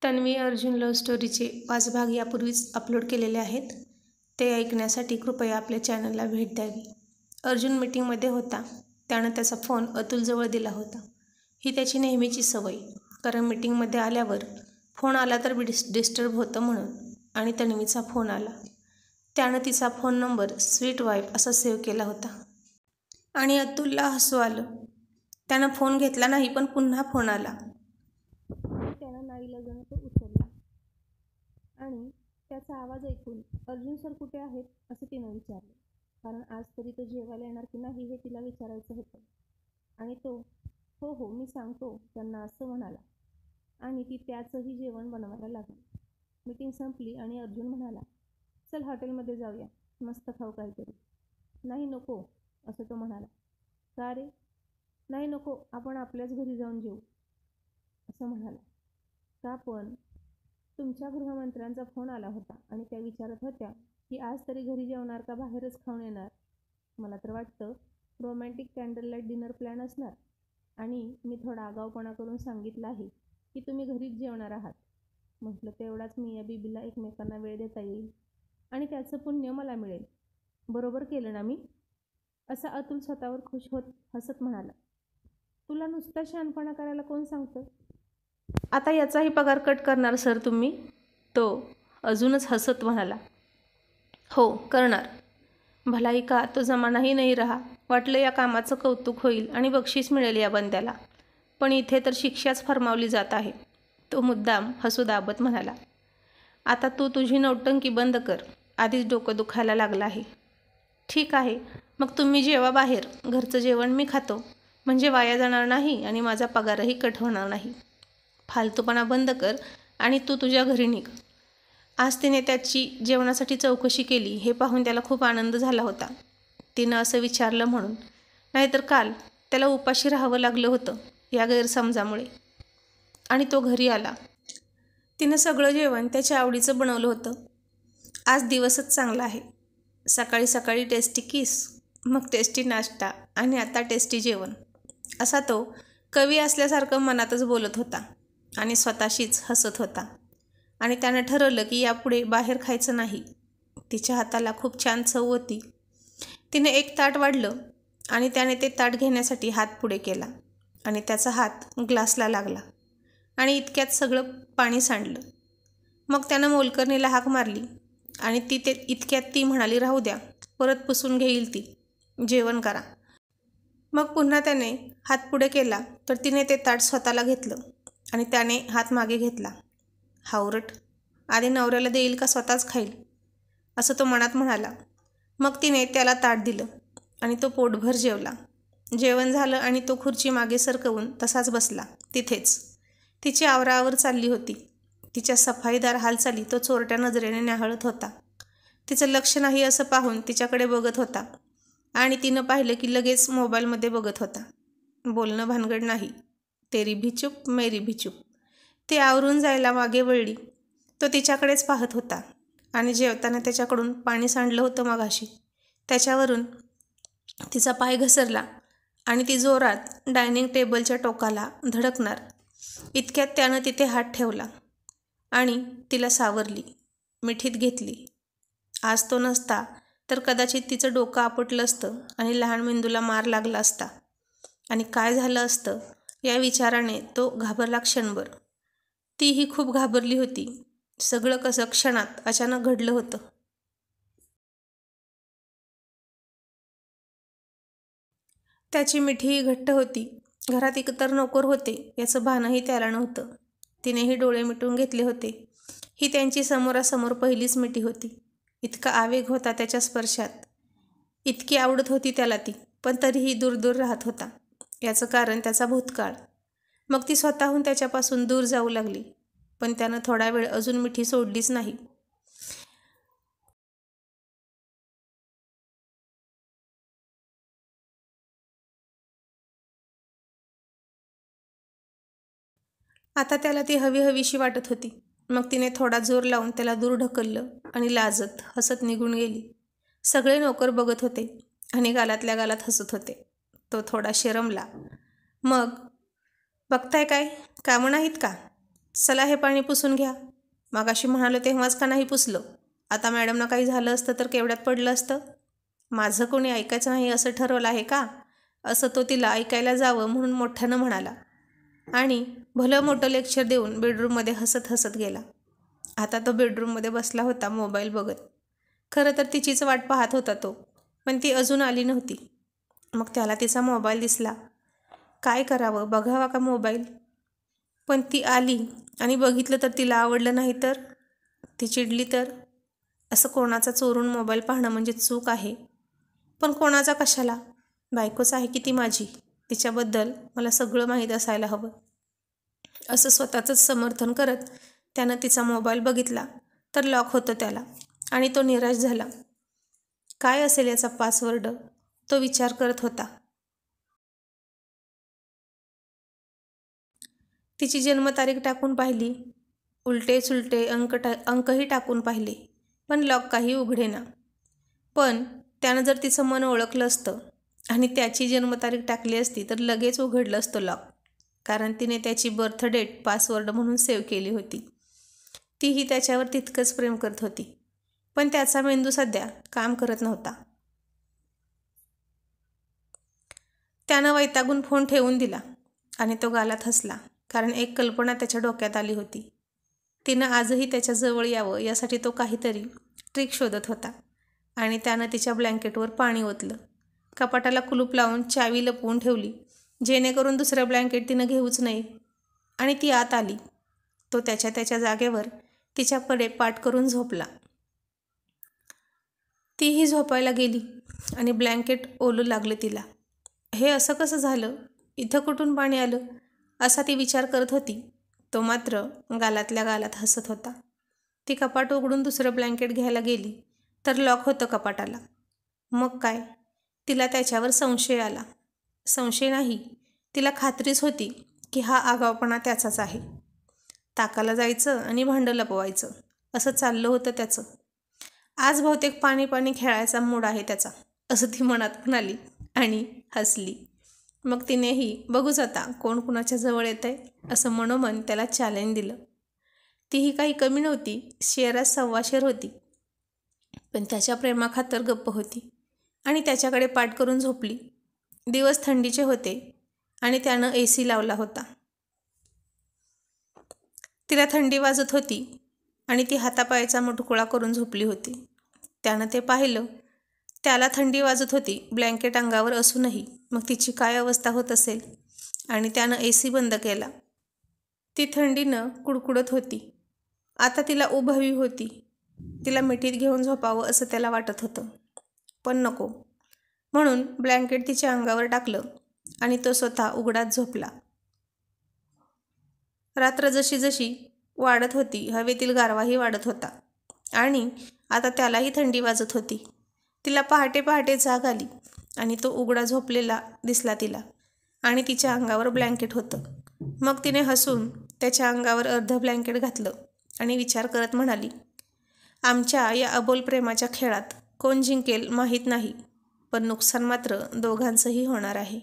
Tanvi Arjun love स्टोरीचे 5 भाग यापूर्वीच upload केलेले आहेत. ते ऐकण्यासाठी कृपया आपल्या चॅनलला भेट द्यावी. अर्जुन मीटिंगमध्ये होता. त्यानं त्याचा फोन अतुलजवळ दिला होता. ही त्याची नेहमीची सवय, कारण मीटिंगमध्ये आल्यावर फोन आला तर डिस्टर्ब होतं म्हणून. आणि तन्वीचा फोन आला. त्यानं तिचा फोन नंबर स्वीट वाईफ असा सेव्ह केला होता. आणि अतुलला हसू आलं. त्यानं फोन घेतला नाही, पण पुन्हा फोन आला. त्यानं नाईलाजानं तो उचलला आणि त्याचा आवाज ऐकून अर्जुन सर कुठे आहेत असं तिनं विचारलं. कारण आज तरी तो जेवायला येणार की नाही हे तिला विचारायचं होतं. आणि तो हो हो मी सांगतो त्यांना असं म्हणाला. आणि ती त्याचंही जेवण बनवायला लागली. मीटिंग संपली आणि अर्जुन म्हणाला, चल हॉटेलमध्ये जाऊया, मस्त खाऊ काहीतरी. नाही नको असं तो म्हणाला. का रे? नाही नको, आपण आपल्याच घरी जाऊन जेवू असं म्हणाला. का पण? तुमच्या गृहमंत्र्यांचा फोन आला होता आणि त्या विचारत होत्या की आज तरी घरी जेवणार का बाहेरच खाऊन येणार. मला तर वाटतं romantic candle light dinner plan असणार. आणि मी थोडा आगाऊपणा करून सांगितलं आहे की तुम्ही घरीच जेवणार आहात. म्हटलं तेवढाच मिया बीबीला एकमेकांना वेळ देता येईल आणि त्याचं पुण्य मला मिळेल. बरोबर केलं ना मी? असा अतुल स्वतःवर खुश होत हसत म्हणाला. तुला नुसता शहाणपणा करायला कोण सांगतं? आता याचाही पगार कट करणार सर तुम्ही? तो अजूनच हसत म्हणाला. हो करणार. भलाई का तो जमानाही नाही रहा. वाटलं या कामाचं कौतुक होईल आणि बक्षीस मिळेल या बंद्याला. पण इथे तर शिक्षाच फरमावली जात आहे. तो मुद्दाम हसू दाबत म्हणाला. आता तू तुझी नौटंकी बंद कर. आधीच डोकं दुखायला लागलं आहे. ठीक आहे, मग तुम्ही जेवा बाहेर. घरचं जेवण मी खातो. म्हणजे वाया जाणार नाही आणि माझा पगारही कट होणार नाही. फालतूपणा बंद कर आणि तू तुझ्या घरी निघ. आज तिने त्याची जेवणासाठी चौकशी केली हे पाहून त्याला खूप आनंद झाला होता. तिनं असं विचारलं म्हणून. नाहीतर काल त्याला उपाशी राहावं लागलं होतं या गैरसमजामुळे. आणि तो घरी आला. तिनं सगळं जेवण त्याच्या आवडीचं बनवलं होतं. आज दिवसच चांगला आहे. सकाळी सकाळी टेस्टी किस, मग टेस्टी नाश्ता आणि आता टेस्टी जेवण. असा तो कवी असल्यासारखं मनातच बोलत होता आणि स्वतःशीच हसत होता. आणि त्यानं ठरवलं की यापुढे बाहेर खायचं नाही. तिच्या हाताला खूप छान चव होती. तिने एक ताट वाढलं आणि त्याने ते ताट घेण्यासाठी हात पुढे केला आणि त्याचा हात ग्लासला लागला आणि इतक्यात सगळं पाणी सांडलं. मग त्यानं मोलकरणीला हाक मारली आणि इतक्यात ती म्हणाली, राहू द्या, परत पुसून घेईल ती, जेवण करा. मग पुन्हा त्याने हात पुढे केला तर तिने ते ताट स्वतःला घेतलं आणि त्याने हात मागे घेतला. हावरट, आधी नवऱ्याला देईल का स्वतःच खाईल असं तो मनात म्हणाला. मग तिने त्याला ताट दिलं आणि तो पोटभर जेवला. जेवण झालं आणि तो खुर्ची मागे सरकवून तसाच बसला तिथेच. तिची आवराआवर चालली होती. तिच्या सफाईदार हालचाली तो चोरट्या नजरेने न्याहाळत होता. तिचं लक्ष नाही असं पाहून तिच्याकडे बघत होता आणि तिनं पाहिलं की लगेच मोबाईलमध्ये बघत होता. बोलणं भानगड नाही. तेरी भी चूप मेरी भी चूप. ती आवरून जायला मागे वळली. तो तिच्याकडेच पाहत होता आणि जेवताना त्याच्याकडून पाणी सांडलं होतं मगाशी. त्याच्यावरून तिचा पाय घसरला आणि ती जोरात डायनिंग टेबलच्या टोकाला धडकणार इतक्यात त्यानं तिथे हात ठेवला आणि तिला सावरली, मिठीत घेतली. आज तो नसता तर कदाचित तिचं डोकं आपटलं असतं आणि लहान मेंदूला मार लागला असता. आणि काय झालं असतं या विचाराने तो घाबरला क्षणभर. तीही खूप घाबरली होती. सगळं कसं क्षणात अचानक घडलं होतं. त्याची मिठीही घट्ट होती. घरात इतर नोकर होते याचं भानही त्याला नव्हतं. तिनेही डोळे मिटून घेतले होते. ही त्यांची समोरासमोर पहिलीच मिठी होती. इतका आवेग होता त्याच्या स्पर्शात. इतकी आवडत होती त्याला ती, पण तरीही दूर दूर राहत होता. याचं कारण त्याचा भूतकाळ. मग ती स्वतःहून त्याच्यापासून दूर जाऊ लागली, पण त्यानं थोडा वेळ अजून मिठी सोडलीच नाही. आता त्याला ती हवी हवीशी वाटत होती. मग तिने थोडा जोर लावून त्याला दूर ढकललं आणि लाजत हसत निघून गेली. सगळे नोकर बघत होते आणि गालातल्या गालात हसत होते. तो थोडा शरमला. मग बघताय काय, कामं नाहीत का? चला हे पाणी पुसून घ्या. मगाशी म्हणालो तेव्हाच का नाही पुसलं? आता मॅडमना काही झालं असतं तर केवढ्यात पडलं असतं. माझं कोणी ऐकायचं नाही असं ठरवलं आहे का? असं तो तिला ऐकायला जावं म्हणून मोठ्यानं म्हणाला आणि भलं मोठं लेक्चर देऊन बेडरूममध्ये हसत हसत गेला. आता तो बेडरूममध्ये बसला होता मोबाईल बघत. खरं तर तिचीच वाट पाहत होता तो, पण ती अजून आली नव्हती. मग त्याला तिचा मोबाईल दिसला. काय करावं, बघावा का मोबाईल? पण ती आली आणि बघितलं तर तिला आवडलं नाही तर? ती चिडली तर? असं कोणाचा चोरून मोबाईल पाहणं म्हणजे चूक आहे. पण कोणाचा कशाला? बायकोच आहे की ती माझी. तिच्याबद्दल मला सगळं माहीत असायला हवं. असं स्वतःचंच समर्थन करत त्यानं तिचा मोबाईल बघितला तर लॉक होतं त्याला आणि तो निराश झाला. काय असेल याचा पासवर्ड? तो विचार करत होता. तिची जन्मतारीख टाकून पाहिली, उलटे सुलटे अंकही टाकून पाहिले, पण लॉक काही उघडेना. पण त्यानं जर तिचं मन ओळखलं असतं आणि त्याची जन्मतारीख टाकली असती तर लगेच उघडलं असतं लॉक, कारण तिने त्याची बर्थ डेट पासवर्ड म्हणून सेव्ह केली होती. तीही त्याच्यावर तितकंच प्रेम करत होती, पण त्याचा मेंदू सध्या काम करत नव्हता. त्यानं वैतागून फोन ठेवून दिला आणि तो गालात हसला, कारण एक कल्पना त्याच्या डोक्यात आली होती. तिनं आजही त्याच्याजवळ यावं यासाठी तो काहीतरी ट्रिक शोधत होता आणि त्यानं तिच्या ब्लँकेटवर पाणी ओतलं. कपाटाला कुलूप लावून चावी लपवून ठेवली, जेणेकरून दुसरं ब्लँकेट तिनं घेऊच नाही. आणि ती आत आली. तो त्याच्या जागेवर तिच्याकडे पाठ करून झोपला. तीही झोपायला गेली आणि ब्लँकेट ओलू लागलं तिला. हे असं कसं झालं? इथं कुठून पाणी आलं? असा ती विचार करत होती. तो मात्र गालातल्या गालात हसत होता. ती कपाट उघडून दुसरं ब्लँकेट घ्यायला गेली तर लॉक होतं कपाटाला. मग काय? तिला त्याच्यावर संशय आला. संशय नाही, तिला खात्रीच होती की हा आगाऊपणा त्याचाच आहे. ताकाला जायचं आणि भांडं लपवायचं असं चाललं होतं त्याचं. आज बहुतेक पाणी पाणी खेळायचा मूड आहे त्याचा, असं ती मनात म्हणाली आणि हसली. मग तिनेही बघूच आता कोण कुणाच्या जवळ येतंय असं मनोमन त्याला चॅलेंज दिलं. तीही काही कमी नव्हती, शेरात 1.25 शेर होती, पण त्याच्या प्रेमाखातर गप्प होती आणि त्याच्याकडे पाठ करून झोपली. दिवस थंडीचे होते आणि त्यानं AC लावला होता. तिला थंडी वाजत होती आणि ती हातापायाचा मुटकुळा करून झोपली होती. त्यानं ते पाहिलं. त्याला थंडी वाजत होती ब्लँकेट अंगावर असूनही. मग तिची काय अवस्था होत असेल? आणि त्यानं AC बंद केला. ती थंडीनं कुडकुडत होती. आता तिला ऊब हवी होती. तिला मिठीत घेऊन झोपावं असं त्याला वाटत होतं, पण नको. म्हणून ब्लँकेट तिच्या अंगावर टाकलं आणि तो स्वतः उघडात झोपला. रात्र जशी जशी वाढत होती हवेतील गारवाही वाढत होता आणि आता त्यालाही थंडी वाजत होती. तिला पहाटे पहाटे जाग आली आणि तो उघडा झोपलेला दिसला तिला आणि तिच्या अंगावर ब्लँकेट होतं. मग तिने हसून त्याच्या अंगावर अर्ध ब्लँकेट घातलं आणि विचार करत म्हणाली, आमच्या या अबोल प्रेमाच्या खेळात कोण जिंकेल माहीत नाही, पण नुकसान मात्र दोघांचंही होणार आहे.